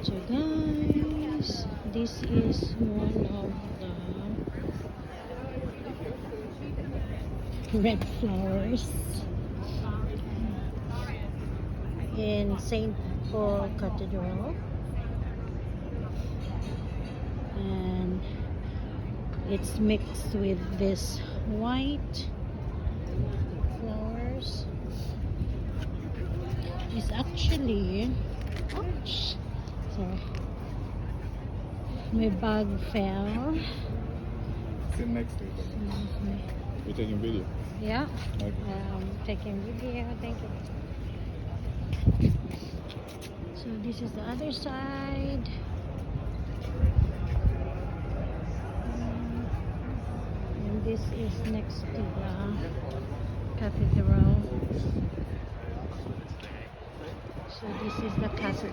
So guys, this is one of the red flowers in St. Paul Cathedral, and it's mixed with this white flowers. It's actually, ouch, sorry, my bag fell. Sit next to it. We're taking video. Yeah, Okay. taking video. Thank you. So this is the other side. And this is next to the cathedral. So this is the cathedral.